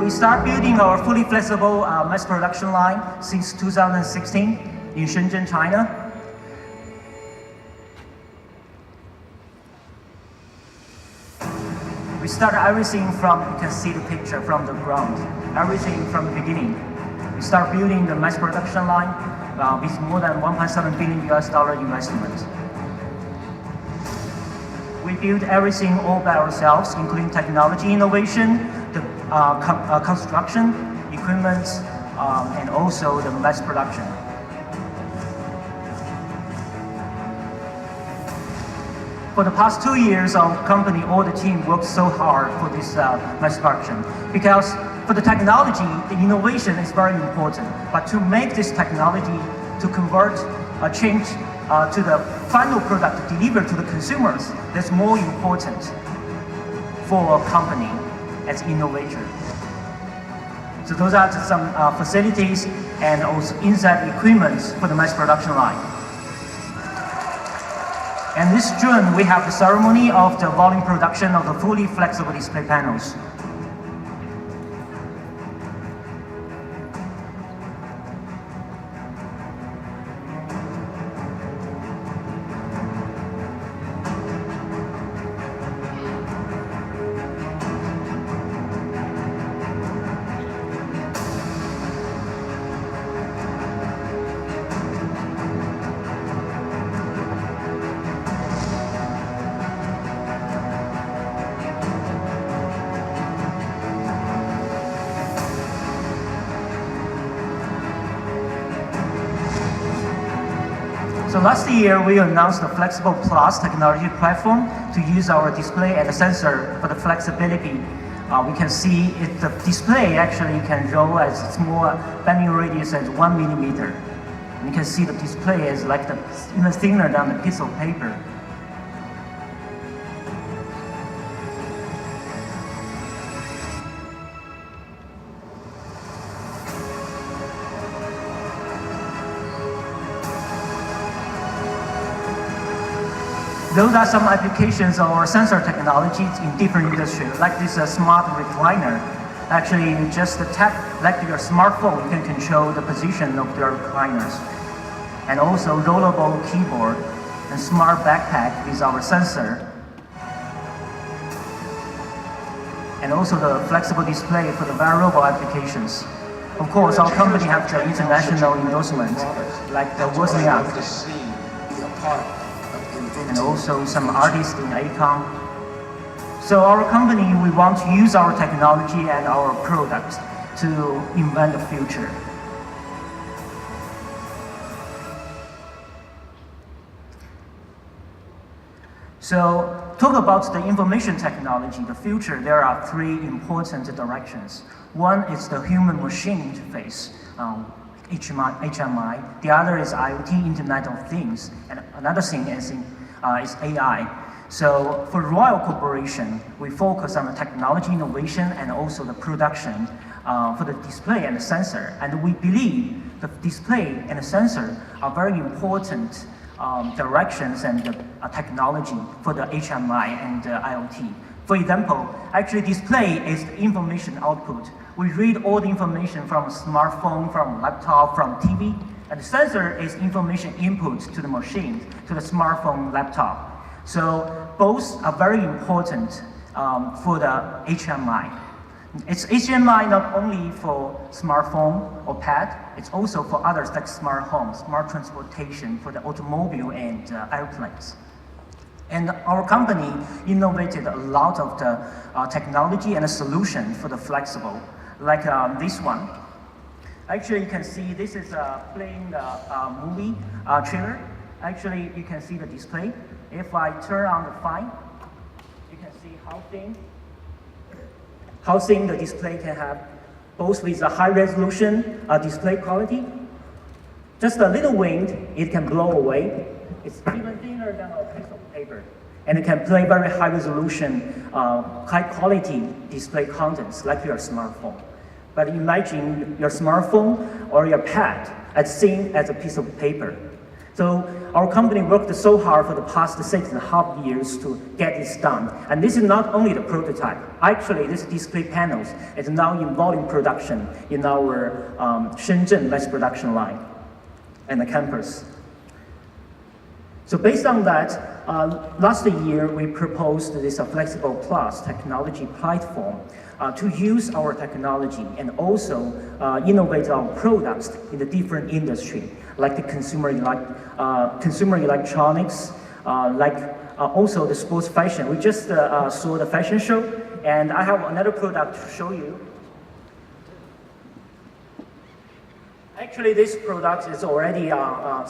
We start building our fully flexible mass production line since 2016 in Shenzhen, China. We started everything from, you can see the picture from the ground, everything from the beginning. We start building the mass production line with more than $1.7 billion investment. We build everything all by ourselves, including technology innovation, the construction, equipment, and also the mass production. For the past 2 years, our company, all the team worked so hard for this mass production. Because for the technology, the innovation is very important. But to make this technology, to convert, change to the final product delivered to the consumers, that's more important for a company as innovator. So those are just some facilities and also inside equipment for the mass production line. And this June, we have the ceremony of the volume production of the fully flexible display panels. So last year, we announced the Flexible Plus technology platform to use our display and sensor for the flexibility. We can see the display actually can roll as small bending radius as 1 millimeter. And you can see the display is like even thinner than the piece of paper. Those are some applications of our sensor technologies in different industries, like this smart recliner. Actually, you just tap, like your smartphone, you can control the position of your recliners. And also rollable keyboard and smart backpack with our sensor. And also the flexible display for the wearable applications. Of course, our company has the international endorsement, like the Wozniak. And also some artists in ACOM. So our company, we want to use our technology and our products to invent the future. So talk about the information technology, the future, there are 3 important directions. One is the human-machine interface, HMI. The other is IoT, Internet of Things. And another thing is AI. So for Royal Corporation, we focus on the technology innovation and also the production for the display and the sensor. And we believe the display and the sensor are very important directions and technology for the HMI and IoT. For example, actually display is the information output. We read all the information from a smartphone, from laptop, from TV. And the sensor is information input to the machine, to the smartphone, laptop. So both are very important for the HMI. It's HMI not only for smartphone or pad, it's also for others like smart home, smart transportation for the automobile and airplanes. And our company innovated a lot of the technology and a solution for the flexible, like this one. Actually, you can see this is playing the movie trailer. Actually, you can see the display. If I turn on the fine, you can see how thin the display can have, both with a high resolution display quality. Just a little wind, it can blow away. It's even thinner than a piece of paper. And it can play very high resolution, high quality display contents like your smartphone. But imagine your smartphone or your pad as thin as a piece of paper. So our company worked so hard for the past 6.5 years to get this done. And this is not only the prototype. Actually, this display panels is now in volume production in our Shenzhen mass production line and the campus. So based on that, last year we proposed this Flexible Plus technology platform to use our technology and also innovate our products in the different industry, like the consumer electronics, also the sports fashion. We just saw the fashion show, and I have another product to show you. Actually, this product is already on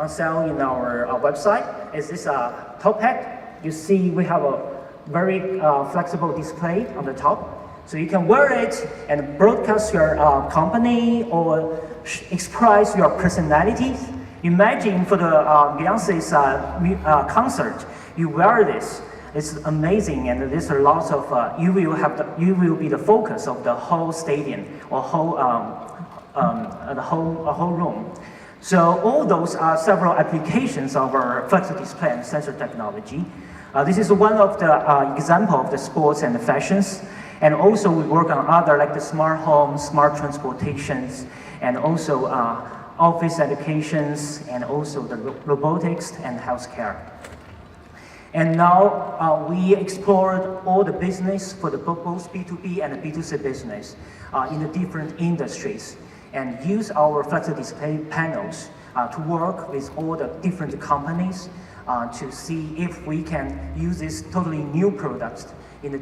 sale in our website. It's this top hat. You see we have a very flexible display on the top. So you can wear it and broadcast your company or express your personalities. Imagine for the Beyonce's concert, you wear this. It's amazing, and there's a lot of you will be the focus of the whole stadium or whole room. So all those are several applications of our flexible display and sensor technology. This is one of the example of the sports and the fashions. And also we work on other like the smart homes, smart transportations, and also office educations, and also the robotics and healthcare. And now we explored all the business for the both B2B and the B2C business in the different industries, and use our flexible display panels to work with all the different companies to see if we can use this totally new products in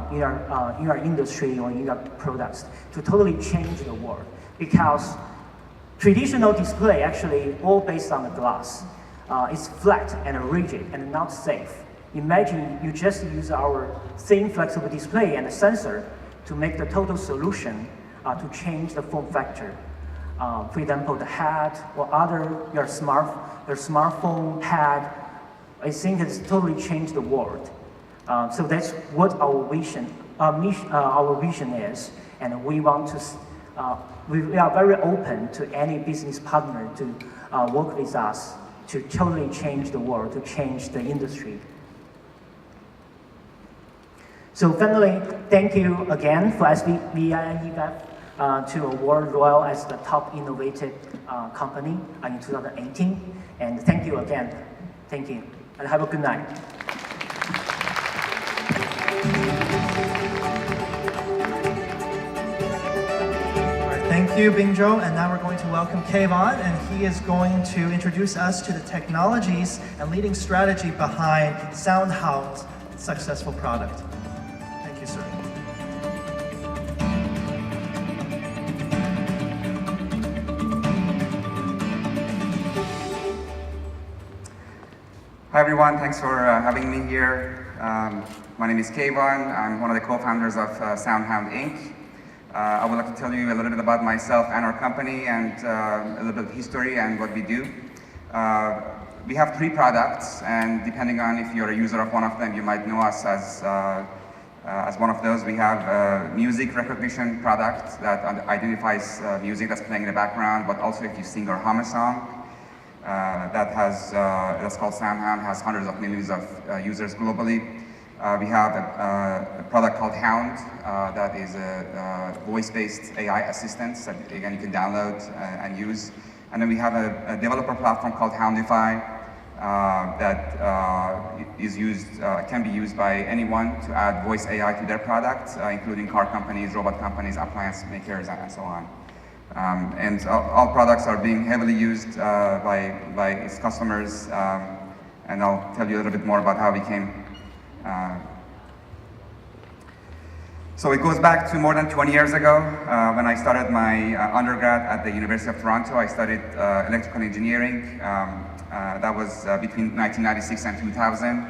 your industry or in your products to totally change the world. Because traditional display actually all based on the glass. It's flat and rigid and not safe. Imagine you just use our thin flexible display and a sensor to make the total solution to change the form factor. For example, the hat or your smartphone pad, I think it's totally changed the world. So that's what our vision is, and we want to. We are very open to any business partner to work with us to totally change the world, to change the industry. So finally, thank you again for SVIEF to award Royal as the top innovative company in 2018. And thank you again. Thank you, and have a good night. Thank you, Bingzhou, and now we're going to welcome Kayvon, and he is going to introduce us to the technologies and leading strategy behind SoundHound's successful product. Thank you, sir. Hi everyone, thanks for having me here. My name is Kayvon. I'm one of the co-founders of SoundHound Inc. I would like to tell you a little bit about myself and our company, and a little bit of history and what we do. We have 3 products, and depending on if you're a user of one of them, you might know us as one of those. We have a music recognition product that identifies music that's playing in the background, but also if you sing or hum a song. That's called SoundHound, has hundreds of millions of users globally. We have a product called Hound that is a voice-based AI assistant that again you can download and use. And then we have a developer platform called Houndify that can be used by anyone to add voice AI to their product, including car companies, robot companies, appliance makers, and so on. And all products are being heavily used by its customers, and I'll tell you a little bit more about how we came. So it goes back to more than 20 years ago when I started my undergrad at the University of Toronto. I studied electrical engineering. That was between 1996 and 2000.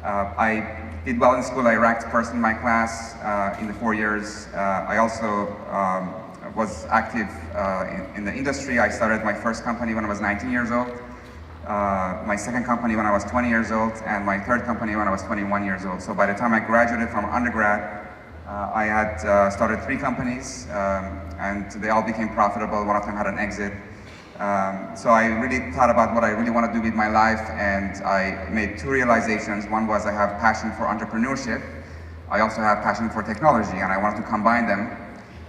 I did well in school. I ranked first in my class in the 4 years. I also was active in the industry. I started my first company when I was 19 years old. My second company when I was 20 years old, and my third company when I was 21 years old. So by the time I graduated from undergrad, I had started 3 companies, and they all became profitable. One of them had an exit. So I really thought about what I really want to do with my life, and I made two realizations. One was I have passion for entrepreneurship. I also have passion for technology, and I wanted to combine them.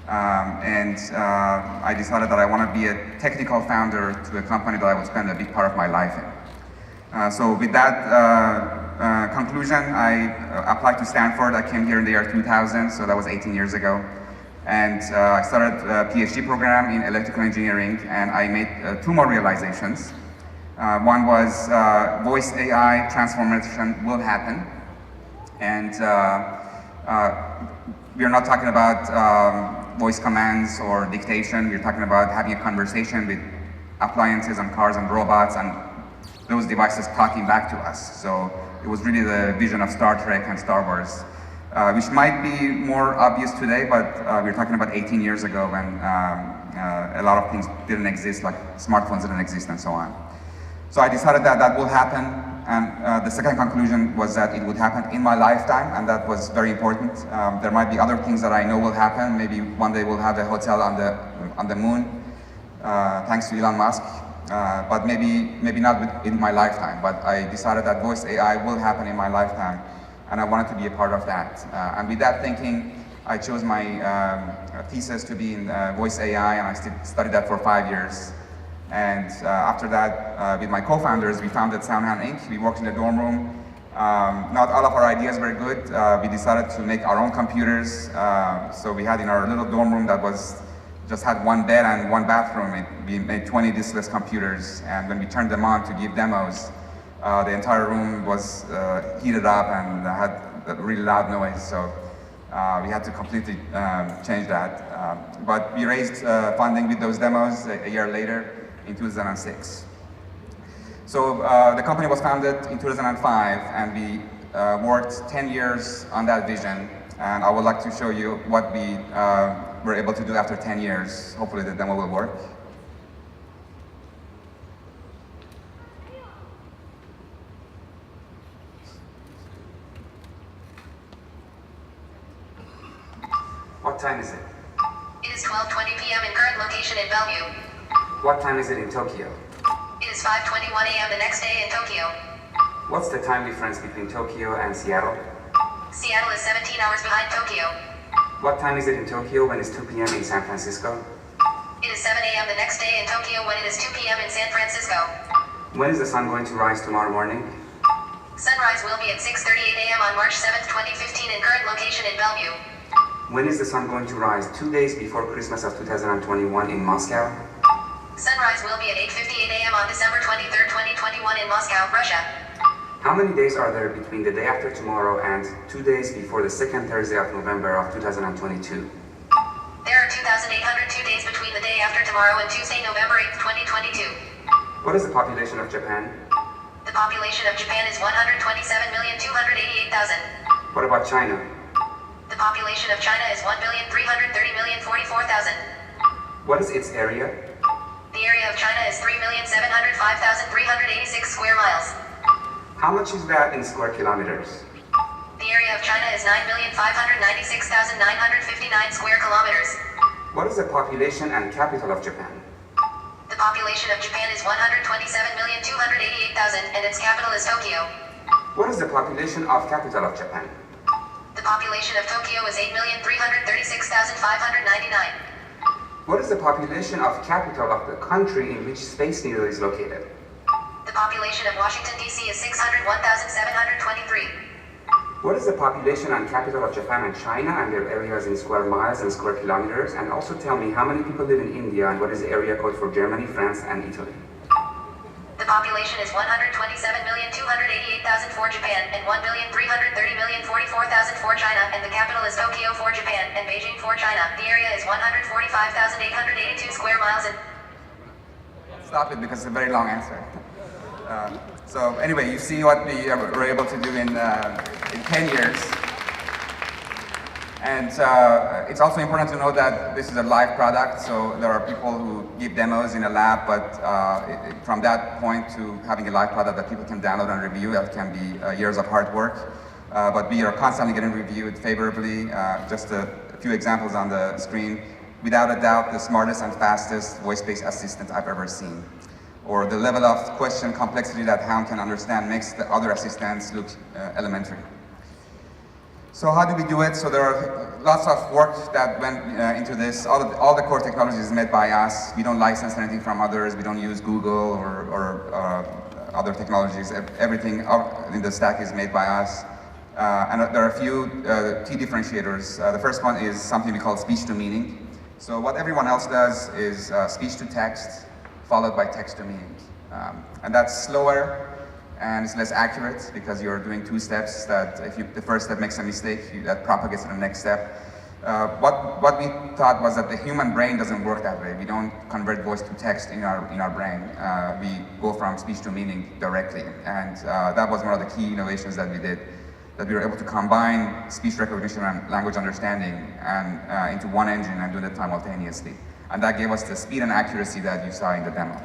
I decided that I want to be a technical founder to a company that I would spend a big part of my life in. So with that conclusion, I applied to Stanford. I came here in the year 2000, so that was 18 years ago. And I started a PhD program in electrical engineering, and I made two more realizations. One was voice AI transformation will happen. And we're not talking about voice commands or dictation. We're talking about having a conversation with appliances and cars and robots and those devices talking back to us. So it was really the vision of Star Trek and Star Wars, which might be more obvious today, but we're talking about 18 years ago when a lot of things didn't exist, like smartphones didn't exist and so on. So I decided that that will happen, and the second conclusion was that it would happen in my lifetime, and that was very important. There might be other things that I know will happen. Maybe one day we'll have a hotel on the moon, thanks to Elon Musk, but maybe not in my lifetime. But I decided that voice AI will happen in my lifetime, and I wanted to be a part of that. And with that thinking, I chose my thesis to be in voice AI, and I studied that for 5 years. And after that, with my co-founders, we founded SoundHound Inc. We worked in the dorm room. Not all of our ideas were good. We decided to make our own computers. So we had in our little dorm room that just had one bed and one bathroom. We made 20 diskless computers, and when we turned them on to give demos, the entire room was heated up and had a really loud noise. So we had to completely change that. But we raised funding with those demos a year later, in 2006. So the company was founded in 2005, and we worked 10 years on that vision. And I would like to show you what we were able to do after 10 years. Hopefully the demo will work. What time is it? It is 12:20 p.m. in current location in Bellevue. What time is it in Tokyo? It is 5:21 a.m. the next day in Tokyo. What's the time difference between Tokyo and Seattle? Seattle is 17 hours behind Tokyo. What time is it in Tokyo when it's 2 p.m. in San Francisco? It is 7 a.m. the next day in Tokyo when it is 2 p.m. in San Francisco. When is the sun going to rise tomorrow morning? Sunrise will be at 6:38 a.m. on March 7th, 2015 in current location in Bellevue. When is the sun going to rise 2 days before Christmas of 2021 in Moscow? Sunrise will be at 8:58 a.m. on December 23rd, 2021 in Moscow, Russia. How many days are there between the day after tomorrow and 2 days before the second Thursday of November of 2022? There are 2,802 days between the day after tomorrow and Tuesday, November 8th, 2022. What is the population of Japan? The population of Japan is 127,288,000. What about China? The population of China is 1,330,044,000. What is its area? The area of China is 3,705,386 square miles. How much is that in square kilometers? The area of China is 9,596,959 square kilometers. What is the population and capital of Japan? The population of Japan is 127,288,000 and its capital is Tokyo. What is the population of capital of Japan? The population of Tokyo is 8,336,599. What is the population of capital of the country in which Space Needle is located? The population of Washington, D.C. is 601,723. What is the population and capital of Japan and China and their areas in square miles and square kilometers? And also tell me how many people live in India and what is the area code for Germany, France, and Italy? The population is 127,288,000 for Japan and 1,330,044,000 for China, and the capital is Tokyo for Japan and Beijing for China. The area is 145,882 square miles and... Stop it because it's a very long answer. So anyway, you see what we were able to do in 10 years. And it's also important to know that this is a live product, so there are people who give demos in a lab, but from that point to having a live product that people can download and review, that can be years of hard work. But we are constantly getting reviewed favorably. Just a few examples on the screen. without a doubt, the smartest and fastest voice-based assistant I've ever seen. Or the level of question complexity that Hound can understand makes the other assistants look elementary. So how do we do it? So there are lots of work that went into this. All the core technology is made by us. We don't license anything from others. We don't use Google or other technologies. Everything in the stack is made by us. And there are a few key differentiators. The first one is something we call speech to meaning. So what everyone else does is speech to text, followed by text to meaning. And that's slower and it's less accurate because you're doing two steps that if the first step makes a mistake, that propagates to the next step. What we thought was that the human brain doesn't work that way. We don't convert voice to text in our brain. We go from speech to meaning directly. And that was one of the key innovations that we did, that we were able to combine speech recognition and language understanding and into one engine and do that simultaneously. And that gave us the speed and accuracy that you saw in the demo.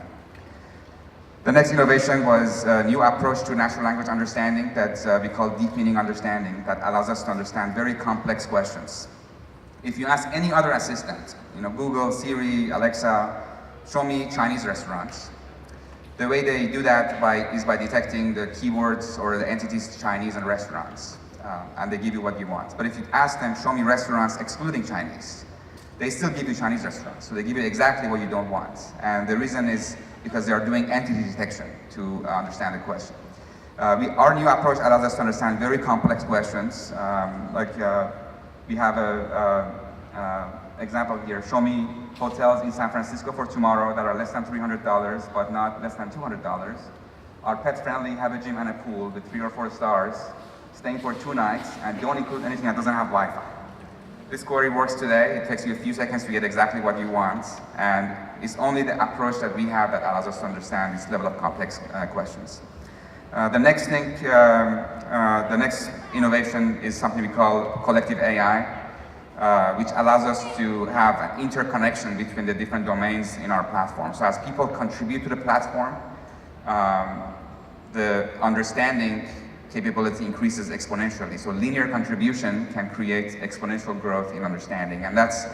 The next innovation was a new approach to natural language understanding that we call deep meaning understanding, that allows us to understand very complex questions. If you ask any other assistant, Google, Siri, Alexa, show me Chinese restaurants, the way they do that is by detecting the keywords or the entities Chinese and restaurants, and they give you what you want. But if you ask them, show me restaurants excluding Chinese, they still give you Chinese restaurants. So they give you exactly what you don't want. And the reason is because they are doing entity detection to understand the question. Our new approach allows us to understand very complex questions. We have an example here. Show me hotels in San Francisco for tomorrow that are less than $300, but not less than $200. Are pet friendly, have a gym and a pool with 3 or 4 stars, staying for 2 nights, and don't include anything that doesn't have Wi-Fi. This query works today. It takes you a few seconds to get exactly what you want, and it's only the approach that we have that allows us to understand this level of complex questions. The next innovation is something we call collective AI, which allows us to have an interconnection between the different domains in our platform. So as people contribute to the platform, the understanding capability increases exponentially. So linear contribution can create exponential growth in understanding. And that's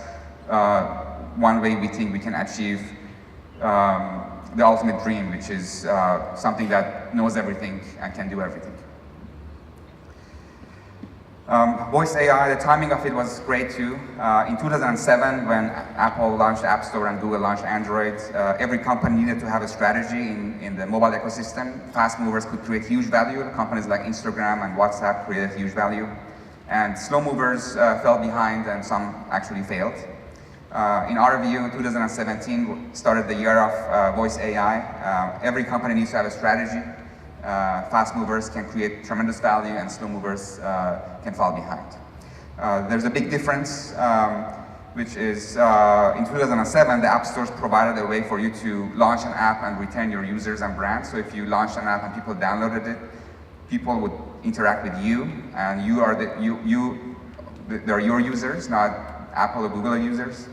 one way we think we can achieve the ultimate dream, which is something that knows everything and can do everything. Voice AI, the timing of it was great too. In 2007, when Apple launched App Store and Google launched Android, every company needed to have a strategy in the mobile ecosystem. Fast movers could create huge value. Companies like Instagram and WhatsApp created huge value. And slow movers fell behind, and some actually failed. In our view, 2017 started the year of voice AI. Every company needs to have a strategy. Fast movers can create tremendous value, and slow movers can fall behind. There's a big difference, which is in 2007, the app stores provided a way for you to launch an app and retain your users and brands. So if you launched an app and people downloaded it, people would interact with you, and they're your users, not Apple or Google users.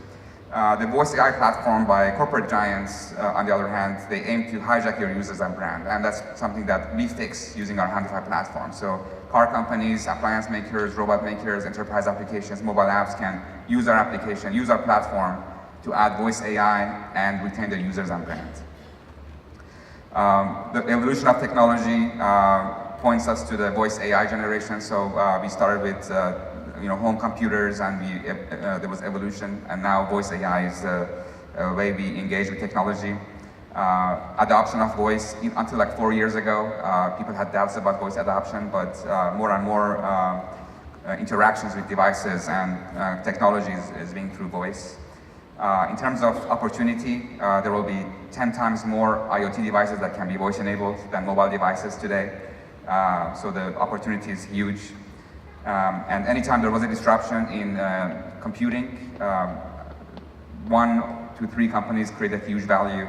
The voice AI platform by corporate giants, on the other hand, they aim to hijack your users and brand, and that's something that we fix using our Houndify platform. So car companies, appliance makers, robot makers, enterprise applications, mobile apps can use our application, use our platform to add voice AI and retain their users and brands. The evolution of technology points us to the voice AI generation. So we started with home computers, and there was evolution, and now voice AI is the way we engage with technology. Adoption of voice, until like 4 years ago, people had doubts about voice adoption, but more and more interactions with devices and technology is being through voice. In terms of opportunity, there will be 10 times more IoT devices that can be voice enabled than mobile devices today. So the opportunity is huge. And anytime there was a disruption in computing, 1 to 3 companies created huge value.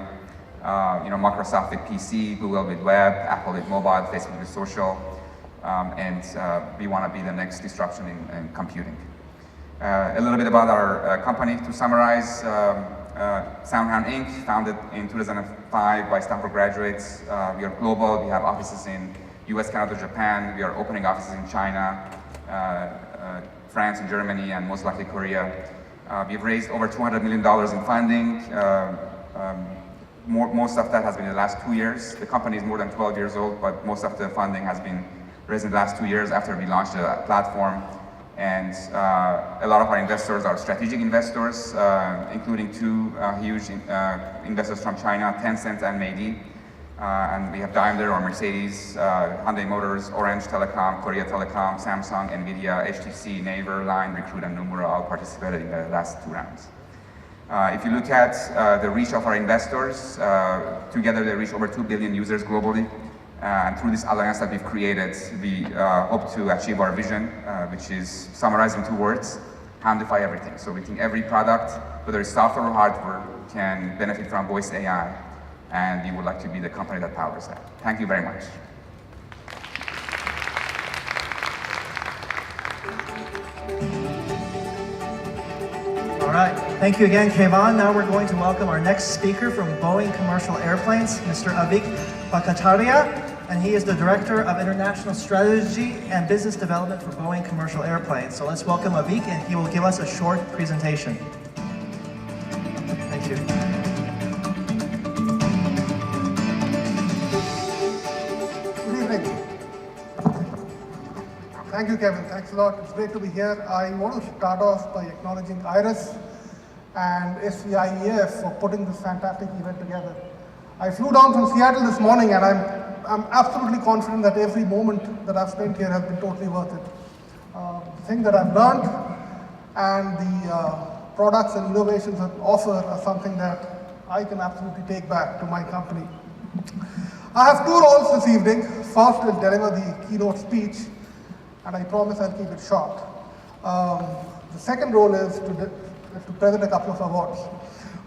Microsoft with PC, Google with web, Apple with mobile, Facebook with social, and we want to be the next disruption in computing. A little bit about our company to summarize. SoundHound Inc., founded in 2005 by Stanford graduates. We are global. We have offices in US, Canada, Japan. We are opening offices in China, France, and Germany, and most likely Korea. We've raised over $200 million in funding. Most of that has been in the last 2 years. The company is more than 12 years old, but most of the funding has been raised in the last 2 years after we launched the platform. And a lot of our investors are strategic investors, including two huge investors from China, Tencent and Meidi. And we have Daimler or Mercedes, Hyundai Motors, Orange Telecom, Korea Telecom, Samsung, Nvidia, HTC, Naver, Line, Recruit, and Nomura all participated in the last 2 rounds. If you look at the reach of our investors, together they reach over 2 billion users globally. And through this alliance that we've created, we hope to achieve our vision, which is summarized in 2 words: houndify everything. So we think every product, whether it's software or hardware, can benefit from voice AI, and we would like to be the company that powers that. Thank you very much. All right, thank you again, Keyvan. Now we're going to welcome our next speaker from Boeing Commercial Airplanes, Mr. Avik Bhattacharya, and he is the Director of International Strategy and Business Development for Boeing Commercial Airplanes. So let's welcome Avik, and he will give us a short presentation. Thank you. Good evening. Thank you, Kevin. Thanks a lot. It's great to be here. I want to start off by acknowledging IRIS and SVIEF for putting this fantastic event together. I flew down from Seattle this morning, and I'm absolutely confident that every moment that I've spent here has been totally worth it. The thing that I've learned and the products and innovations that offer are something that I can absolutely take back to my company. I have 2 roles this evening. First is deliver the keynote speech, and I promise I'll keep it short. The second role is to present a couple of awards.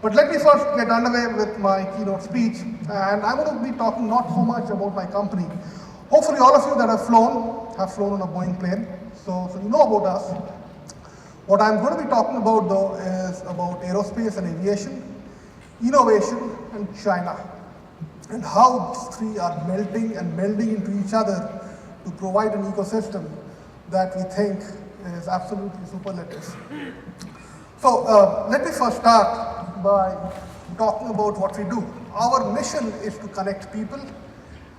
But let me first get underway with my keynote speech, and I'm going to be talking not so much about my company. Hopefully all of you that have flown on a Boeing plane, so you know about us. What I'm going to be talking about though is about aerospace and aviation, innovation, and China, and how these 3 are melting and melding into each other to provide an ecosystem that we think is absolutely superlative. So let me first start by talking about what we do. Our mission is to connect people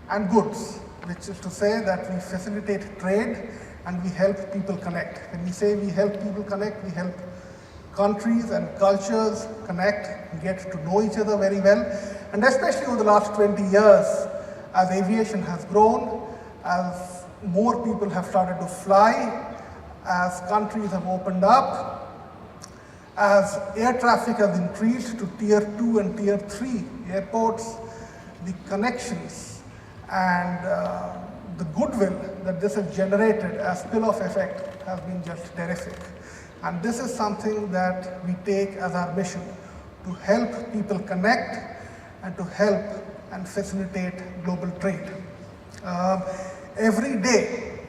and goods, which is to say that we facilitate trade and we help people connect. When we say we help people connect, we help countries and cultures connect and get to know each other very well. And especially over the last 20 years, as aviation has grown, as more people have started to fly, as countries have opened up, as air traffic has increased to tier 2 and tier 3 airports, the connections and the goodwill that this has generated as spill-off effect has been just terrific. And this is something that we take as our mission, to help people connect and to help and facilitate global trade. Every day,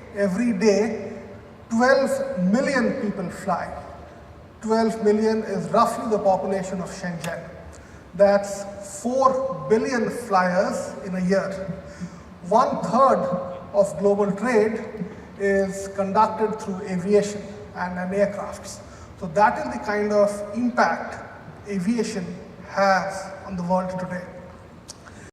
12 million people fly. 12 million is roughly the population of Shenzhen. That's 4 billion flyers in a year. 1/3 of global trade is conducted through aviation and aircrafts. So that is the kind of impact aviation has on the world today.